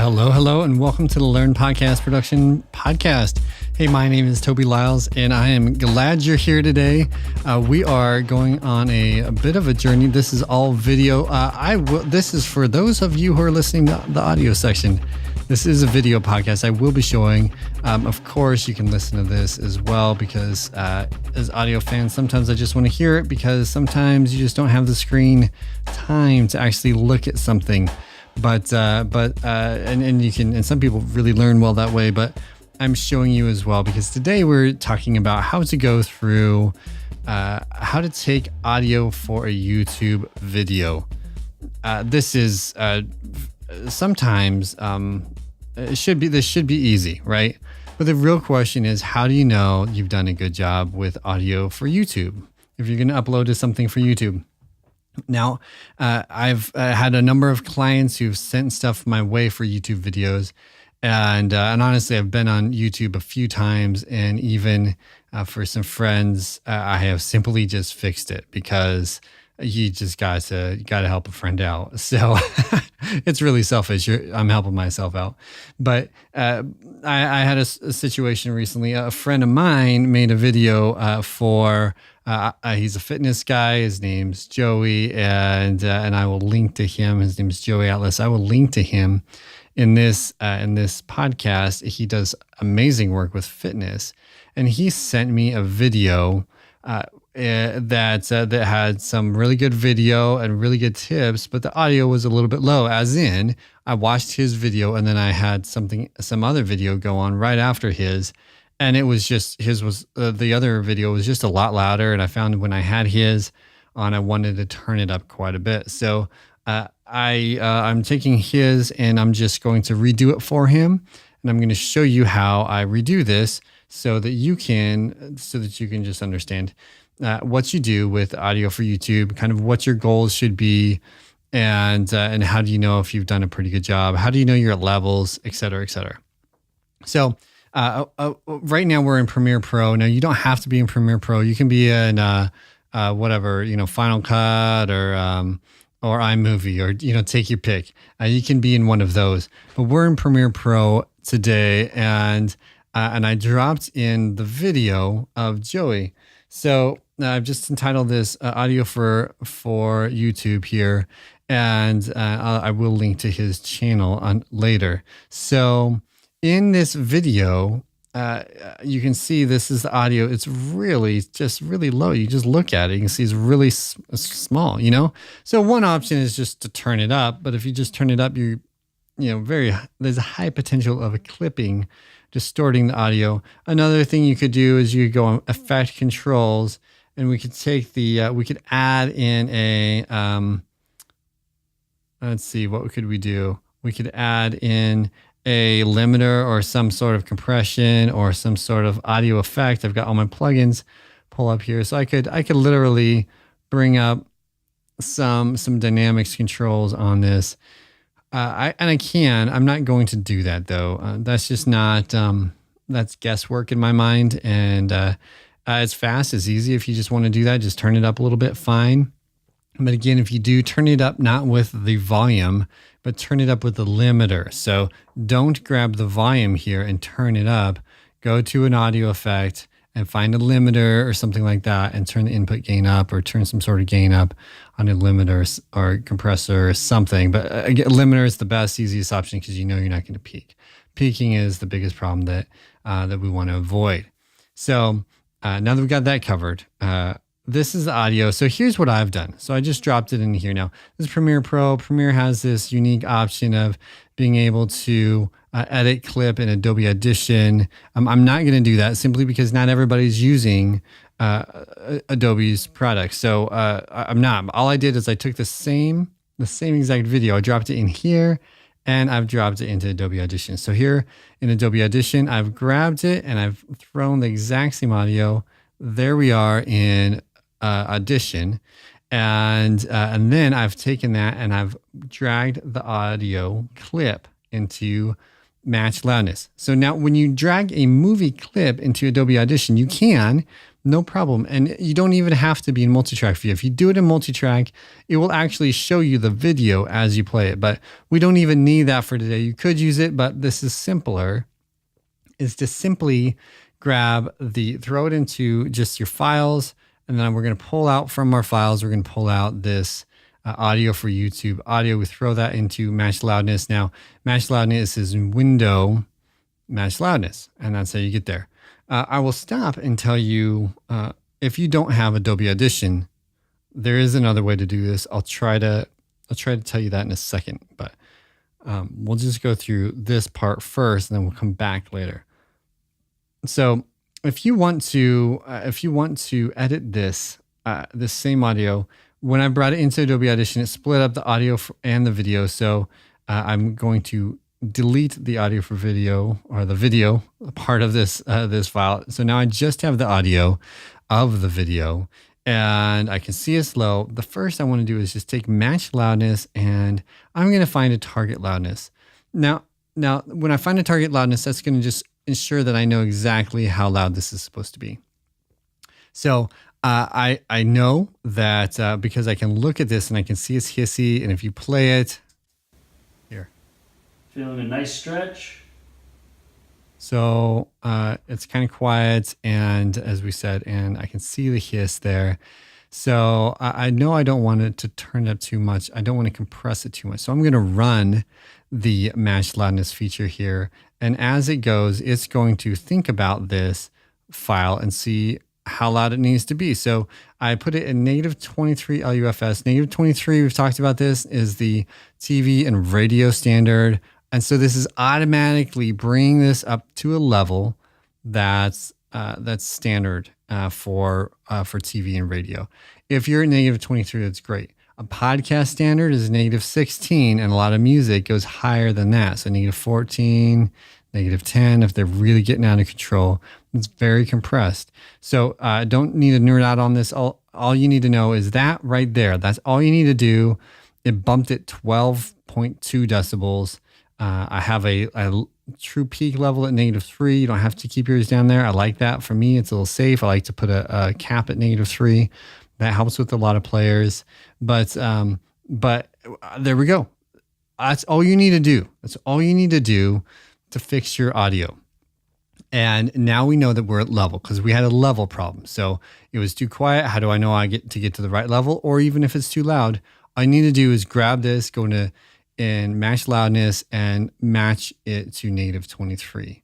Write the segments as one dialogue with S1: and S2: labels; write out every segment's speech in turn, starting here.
S1: Hello, and welcome to the Learn Podcast Production Podcast. Hey, my name is Toby Lyles, and I am glad you're here today. We are going on a bit of a journey. This is all video. This is for those of you who are listening to the audio section. This is a video podcast. I will be showing. Of course, you can listen to this as well because as audio fans, sometimes I just want to hear it because sometimes you just don't have the screen time to actually look at something. But you can, and some people really learn well that way, but I'm showing you as well because today we're talking about how to go through how to take audio for a YouTube video. This is sometimes this should be easy, right? But the real question is, how do you know you've done a good job with audio for YouTube if you're going to upload to something for YouTube? Now, I've had a number of clients who've sent stuff my way for YouTube videos, and honestly, I've been on YouTube a few times, and even for some friends, I have simply just fixed it because you just got to help a friend out. So it's really selfish. I'm helping myself out. But I had a situation recently. A friend of mine made a video for. He's a fitness guy. His name's Joey, and I will link to him. His name's Joey Atlas. I will link to him in this podcast. He does amazing work with fitness, and he sent me a video that had some really good video and really good tips, but the audio was a little bit low. As in, I watched his video, and then I had some other video go on right after his. And it was just, the other video was just a lot louder. And I found when I had his on, I wanted to turn it up quite a bit. So I'm taking his and I'm just going to redo it for him. And I'm going to show you how I redo this so that you can just understand what you do with audio for YouTube, kind of what your goals should be. And how do you know if you've done a pretty good job? How do you know you're at levels, et cetera, et cetera? So, right now we're in Premiere Pro. Now you don't have to be in Premiere Pro. You can be in whatever, Final Cut or iMovie, or take your pick. You can be in one of those. But we're in Premiere Pro today, and I dropped in the video of Joey. So I've just entitled this audio for YouTube here, and I will link to his channel later. So in this video, you can see this is the audio. It's really low. You just look at it, you can see it's really small, So one option is just to turn it up. But if you just turn it up, there's a high potential of a clipping, distorting the audio. Another thing you could do is you could go on Effect Controls, and we could take we could add in a, let's see, what could we do? We could add in a limiter or some sort of compression or some sort of audio effect. I've got all my plugins pull up here. So I could literally bring up some dynamics controls on this. I can. I'm not going to do that though. That's just not, that's guesswork in my mind. And it's fast, it's easy. If you just want to do that, just turn it up a little bit, fine. But again, if you do, turn it up not with the volume, but turn it up with the limiter. So don't grab the volume here and turn it up. Go to an audio effect and find a limiter or something like that and turn the input gain up, or turn some sort of gain up on a limiter or compressor or something. But again, limiter is the best, easiest option because you're not going to peak. Peaking is the biggest problem that we want to avoid. So now that we've got that covered, this is the audio. So here's what I've done. So I just dropped it in here now. This is Premiere Pro. Premiere has this unique option of being able to edit clip in Adobe Audition. I'm not going to do that simply because not everybody's using Adobe's products. So I'm not. All I did is I took the same exact video. I dropped it in here, and I've dropped it into Adobe Audition. So here in Adobe Audition, I've grabbed it and I've thrown the exact same audio. There we are in Audition, and then I've taken that and I've dragged the audio clip into Match Loudness. So now when you drag a movie clip into Adobe Audition, you can, No problem. And you don't even have to be in multi-track view. If you do it in multi-track, it will actually show you the video as you play it. But we don't even need that for today. You could use it, but this is simpler, is to simply throw it into just your files. And then we're going to pull out from our files, we're going to pull out this audio for YouTube audio. We throw that into match loudness. Now, match loudness is in window match loudness, and that's how you get there. I will stop and tell you, if you don't have Adobe Audition, there is another way to do this. I'll try to tell you that in a second, but we'll just go through this part first, and then we'll come back later. So if you want to edit this same audio, when I brought it into Adobe Audition, it split up the audio and the video. So I'm going to delete the audio for video, or the video part of this file. So now I just have the audio of the video, and I can see it's low. The first I want to do is just take match loudness, and I'm going to find a target loudness. Now when I find a target loudness, that's going to just ensure that I know exactly how loud this is supposed to be. So I know that because I can look at this and I can see it's hissy, and if you play it here,
S2: feeling a nice stretch.
S1: So it's kind of quiet, and as we said, and I can see the hiss there. So I know I don't want it to turn up too much. I don't want to compress it too much. So I'm going to run the match loudness feature here. And as it goes, it's going to think about this file and see how loud it needs to be. So I put it in -23 LUFS. -23, we've talked about this, is the TV and radio standard. And so this is automatically bringing this up to a level that's standard for TV and radio. If you're at -23, that's great. A podcast standard is -16, and a lot of music goes higher than that. So -14, -10, if they're really getting out of control, it's very compressed. So I don't need to nerd out on this. All you need to know is that right there. That's all you need to do. It bumped it 12.2 decibels. I have a true peak level at -3. You don't have to keep yours down there. I like that. For me, it's a little safe. I like to put a cap at -3. That helps with a lot of players. But there we go. That's all you need to do. That's all you need to do to fix your audio. And now we know that we're at level, because we had a level problem. So it was too quiet. How do I know I get to the right level? Or even if it's too loud, all I need to do is grab this, go into match loudness, and match it to -23.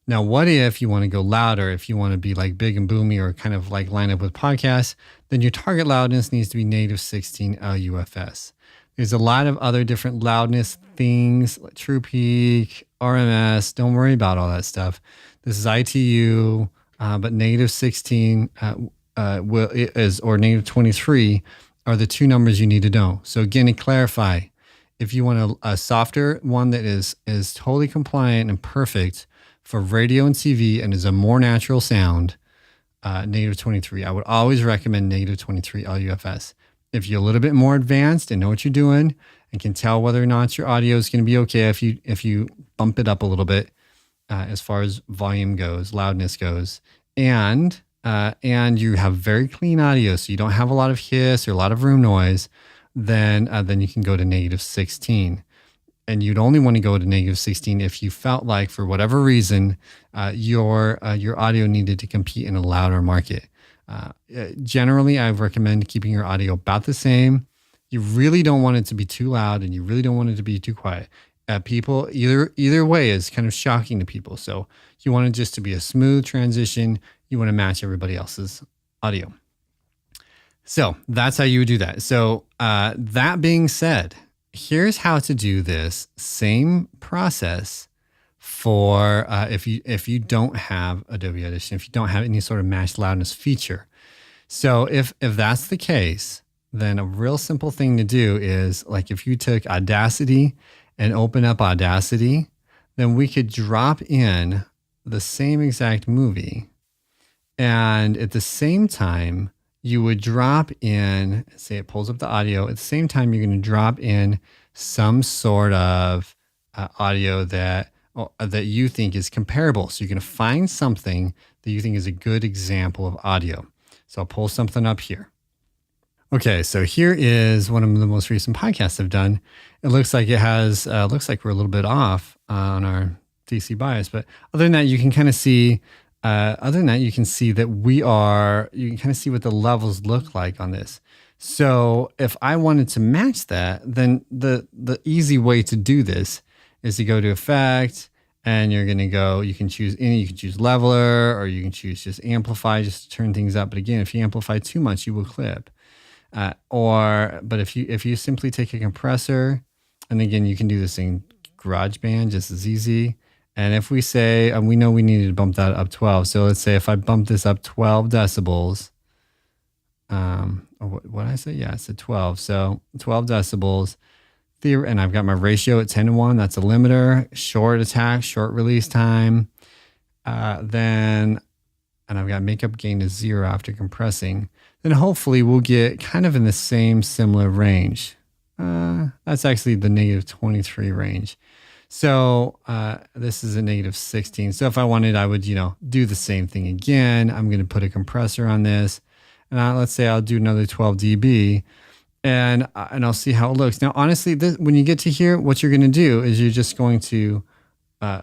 S1: Now, what if you want to go louder? If you want to be like big and boomy, or kind of like line up with podcasts, then your target loudness needs to be -16 LUFS. There's a lot of other different loudness things, like True Peak, RMS. Don't worry about all that stuff. This is ITU, but -16 or -23 are the two numbers you need to know. So again, to clarify, if you want a softer one that is totally compliant and perfect for radio and TV and is a more natural sound, -23. I would always recommend -23 LUFS. If you're a little bit more advanced and know what you're doing and can tell whether or not your audio is going to be okay if you bump it up a little bit as far as volume goes, loudness goes, and you have very clean audio, so you don't have a lot of hiss or a lot of room noise, then you can go to -16. And you'd only want to go to -16 if you felt like, for whatever reason, your audio needed to compete in a louder market. Generally, I recommend keeping your audio about the same. You really don't want it to be too loud, and you really don't want it to be too quiet. People, either way is kind of shocking to people. So you want it just to be a smooth transition. You want to match everybody else's audio. So that's how you would do that. So that being said, here's how to do this same process for if you don't have Adobe Audition, if you don't have any sort of match loudness feature. So if that's the case, then a real simple thing to do is, like, if you took Audacity and open up Audacity, then we could drop in the same exact movie, and at the same time you would drop in, say it pulls up the audio, at the same time you're going to drop in some sort of audio that that you think is comparable. So you're going to find something that you think is a good example of audio. So I'll pull something up here. Okay, so here is one of the most recent podcasts I've done. It looks like it has, looks like we're a little bit off on our DC bias, but other than that, you can kind of see, you can see that you can kind of see what the levels look like on this. So if I wanted to match that, then the easy way to do this is to go to Effect, and you're going to go, you can choose leveler, or you can choose just amplify, just to turn things up. But again, if you amplify too much, you will clip. But if you simply take a compressor, and again, you can do this in GarageBand just as easy. And if we say, we know we needed to bump that up 12. So let's say if I bump this up 12 decibels, what did I say? Yeah, it's a 12. So 12 decibels. And I've got my ratio at 10:1. That's a limiter. Short attack, short release time. And I've got makeup gain to 0 after compressing. Then hopefully we'll get kind of in the same similar range. That's actually the -23 range. So this is a -16. So if I wanted, I would, do the same thing again. I'm going to put a compressor on this. And let's say I'll do another 12 dB. And I'll see how it looks. Now, honestly, when you get to here, what you're going to do is you're just going to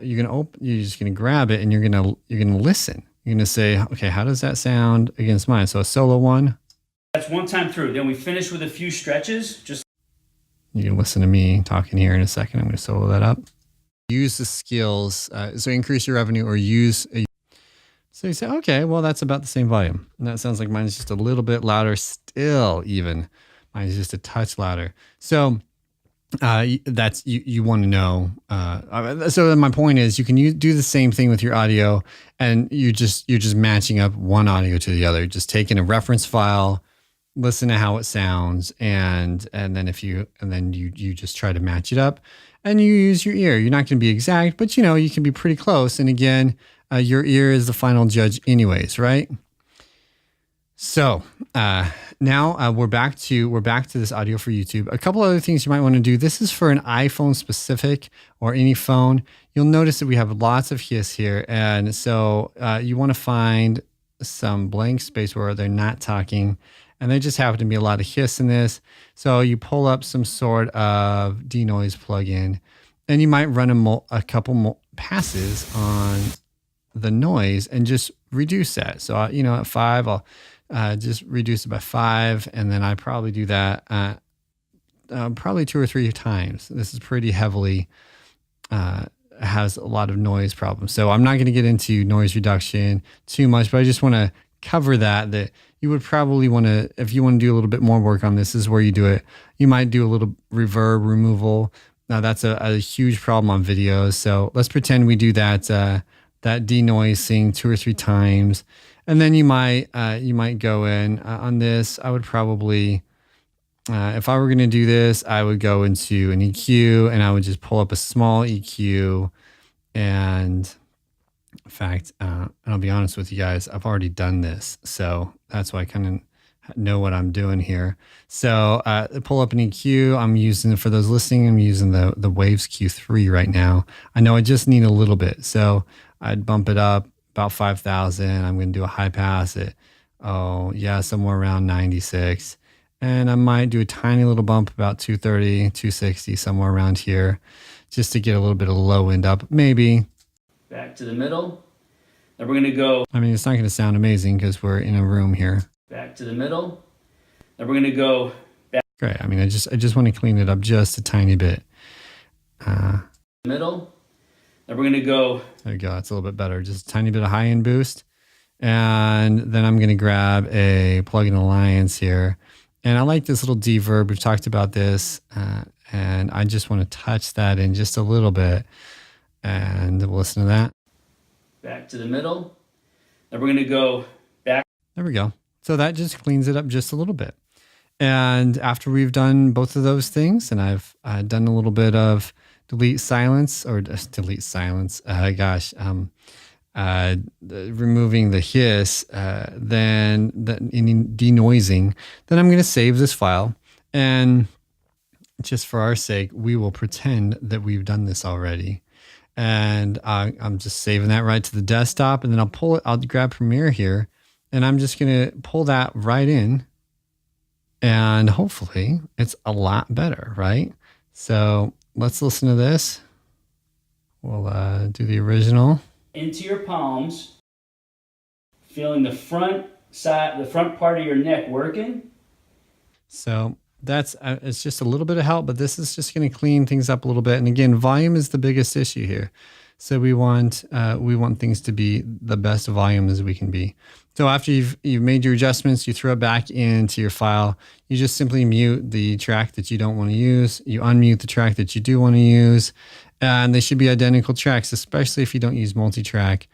S1: you're just going to grab it, and you're going to listen. You're going to say, okay, how does that sound against mine? So a solo one.
S2: That's one time through. Then we finish with a few stretches.
S1: You can listen to me talking here in a second. I'm going to solo that up. Use the skills. So increase your revenue, or use a. So you say, okay, well, that's about the same volume. And that sounds like mine is just a little bit louder still, even. Mine is just a touch louder. So that's you want to know. So my point is, you can do the same thing with your audio, and you're just matching up one audio to the other. Just taking a reference file, listen to how it sounds, and then you just try to match it up, and you use your ear. You're not going to be exact, but you can be pretty close. And again, your ear is the final judge, anyways, right? So now we're back to this audio for YouTube. A couple other things you might want to do. This is for an iPhone specific, or any phone. You'll notice that we have lots of hiss here, and so you want to find some blank space where they're not talking, and there just happen to be a lot of hiss in this. So you pull up some sort of denoise plugin, and you might run a couple passes on the noise and just reduce that. So at 5, I'll just reduce it by 5, and then I probably do that probably 2 or 3 times. This is pretty heavily has a lot of noise problems. So I'm not going to get into noise reduction too much, but I just want to cover that you would probably want to, if you want to do a little bit more work on this is where you do it. You might do a little reverb removal. Now that's a huge problem on videos. So let's pretend we do that denoising 2 or 3 times. And then you might go in on this. I would probably, if I were going to do this, I would go into an EQ, and I would just pull up a small EQ. And in fact, and I'll be honest with you guys, I've already done this. So that's why I kind of know what I'm doing here. So pull up an EQ. I'm using, for those listening, I'm using the Waves Q3 right now. I know I just need a little bit. So I'd bump it up about 5,000. I'm going to do a high pass at, somewhere around 96. And I might do a tiny little bump about 230, 260, somewhere around here, just to get a little bit of low end up, maybe.
S2: Back to the middle. Then we're going to go.
S1: I mean, it's not going to sound amazing because we're in a room here.
S2: Back to the middle. Then we're going to go back.
S1: Great. I mean, I just want to clean it up just a tiny bit.
S2: Middle. Then we're going to go.
S1: There you go. It's a little bit better. Just a tiny bit of high end boost. And then I'm going to grab a plugin alliance here. And I like this little De-Verb. We've talked about this. And I just want to touch that in just a little bit. And we'll listen to that.
S2: Back to the middle. Then we're going to go back.
S1: There we go. So that just cleans it up just a little bit. And after we've done both of those things, and I've done a little bit of delete silence, removing the hiss, then any denoising, then I'm going to save this file. And just for our sake, we will pretend that we've done this already. And I'm just saving that right to the desktop, and then I'll grab Premiere here, and I'm just going to pull that right in, and hopefully it's a lot better, right? So let's listen to this. We'll do the original.
S2: Into your palms, feeling the front part of your neck working.
S1: So that's it's just a little bit of help, but this is just going to clean things up a little bit. And again, volume is the biggest issue here. So we want things to be the best volume as we can be. So after you've made your adjustments, you throw it back into your file. You just simply mute the track that you don't want to use. You unmute the track that you do want to use, and they should be identical tracks, especially if you don't use multi-track.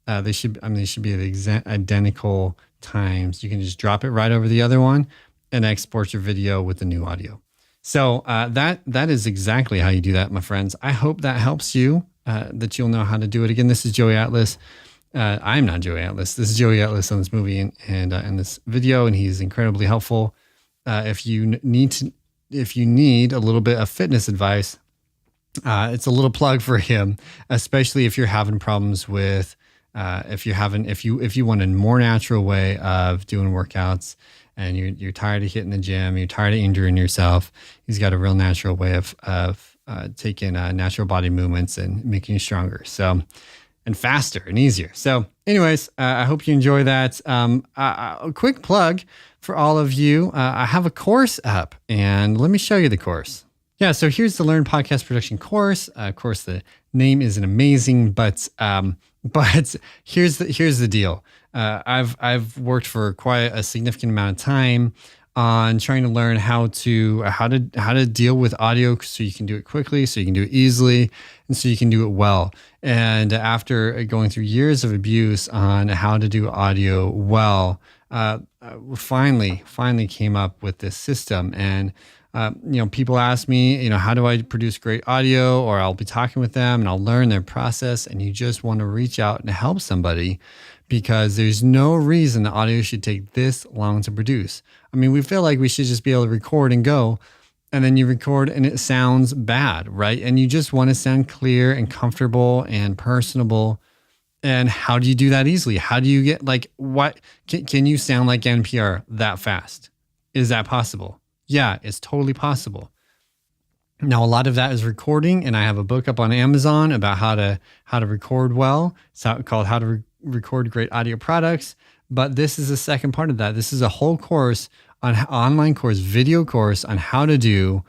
S1: They should be at identical times. You can just drop it right over the other one and export your video with the new audio. So that is exactly how you do that, my friends. I hope that helps you, that you'll know how to do it. Again, this is Joey Atlas. I'm not Joey Atlas. This is Joey Atlas on this movie and in this video, and he's incredibly helpful. If you need a little bit of fitness advice, it's a little plug for him, especially if you're having problems with, if you want a more natural way of doing workouts, and you're tired of hitting the gym, you're tired of injuring yourself. He's got a real natural way of taking natural body movements and making you stronger. So, and faster and easier. So anyways, I hope you enjoy that. A quick plug for all of you. I have a course up, and let me show you the course. Yeah, so here's the Learn Podcast Production course. Of course, the name isn't amazing, but here's the deal. I've worked for quite a significant amount of time on trying to learn how to deal with audio, so you can do it quickly, so you can do it easily, and so you can do it well. And after going through years of abuse on how to do audio well, finally came up with this system. And people ask me, how do I produce great audio? Or I'll be talking with them and I'll learn their process, and you just want to reach out and help somebody, because there's no reason the audio should take this long to produce. I mean, we feel like we should just be able to record and go, and then you record and it sounds bad, right? And you just want to sound clear and comfortable and personable. And how do you do that easily? How do you get can you sound like NPR that fast? Is that possible? Yeah, it's totally possible. Now, a lot of that is recording, and I have a book up on Amazon about how to record well. It's called How to Record Great Audio Products. But this is the second part of that. This is a whole course, online course, video course on how to do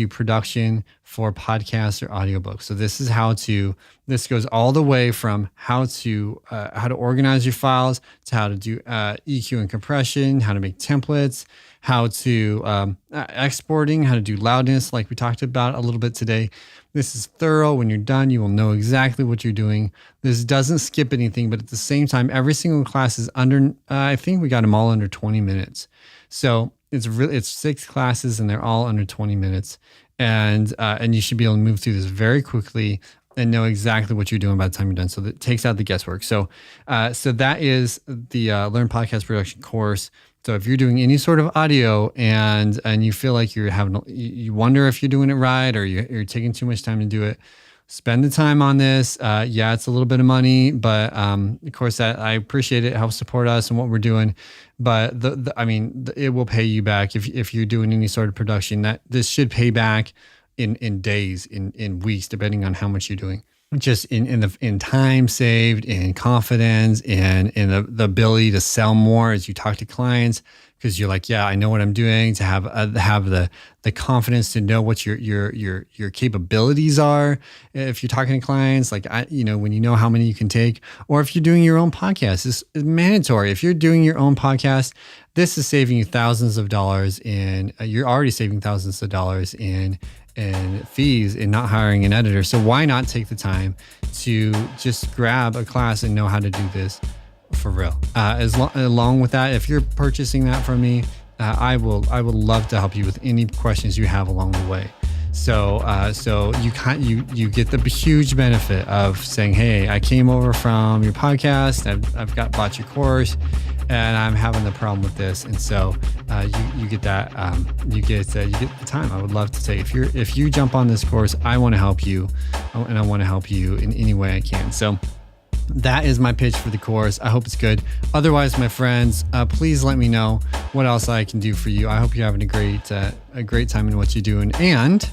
S1: production for podcasts or audiobooks. So this goes all the way from how to organize your files, to how to do EQ and compression, how to make templates, how to exporting, how to do loudness, like we talked about a little bit today. This is thorough. When you're done, you will know exactly what you're doing. This doesn't skip anything, but at the same time, every single class is under, I think we got them all under 20 minutes. So it's 6 classes, and they're all under 20 minutes. And you should be able to move through this very quickly and know exactly what you're doing by the time you're done. So that takes out the guesswork. So that is the Learn Podcast Production course. So if you're doing any sort of audio and you feel like you wonder if you're doing it right, or you're taking too much time to do it, spend the time on this. Yeah, it's a little bit of money, but of course I appreciate it. It helps support us and what we're doing. But it will pay you back if you're doing any sort of production. That this should pay back in days, in weeks, depending on how much you're doing. Just in time saved, in confidence, and in the ability to sell more as you talk to clients, because you're like, yeah, I know what I'm doing. To have the confidence to know what your capabilities are. If you're talking to clients, when you know how many you can take, or if you're doing your own podcast, it's mandatory. If you're doing your own podcast, this is saving you thousands of dollars you're already saving thousands of dollars in fees in not hiring an editor. So why not take the time to just grab a class and know how to do this for real? Along with that, if you're purchasing that from me, I would love to help you with any questions you have along the way. So you get the huge benefit of saying, hey, I came over from your podcast, I've bought your course, and I'm having the problem with this. And so you get that you get the time. I would love to say, if you jump on this course, I want to help you, and I want to help you in any way I can. So that is my pitch for the course. I hope it's good. Otherwise, my friends, please let me know what else I can do for you. I hope you're having a great time in what you're doing, and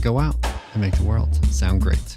S1: go out and make the world sound great.